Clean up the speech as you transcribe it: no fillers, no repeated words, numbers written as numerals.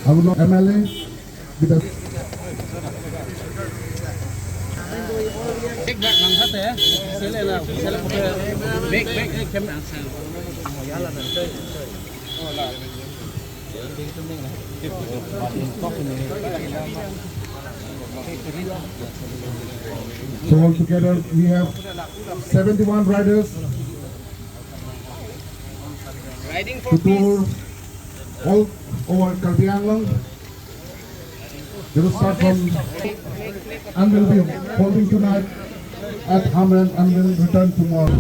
Anglong MLA with the so altogether we have 71 riders to tour all over Karbi Anglong. They will start from and will be holding tonight at Hon'ble and will return tomorrow.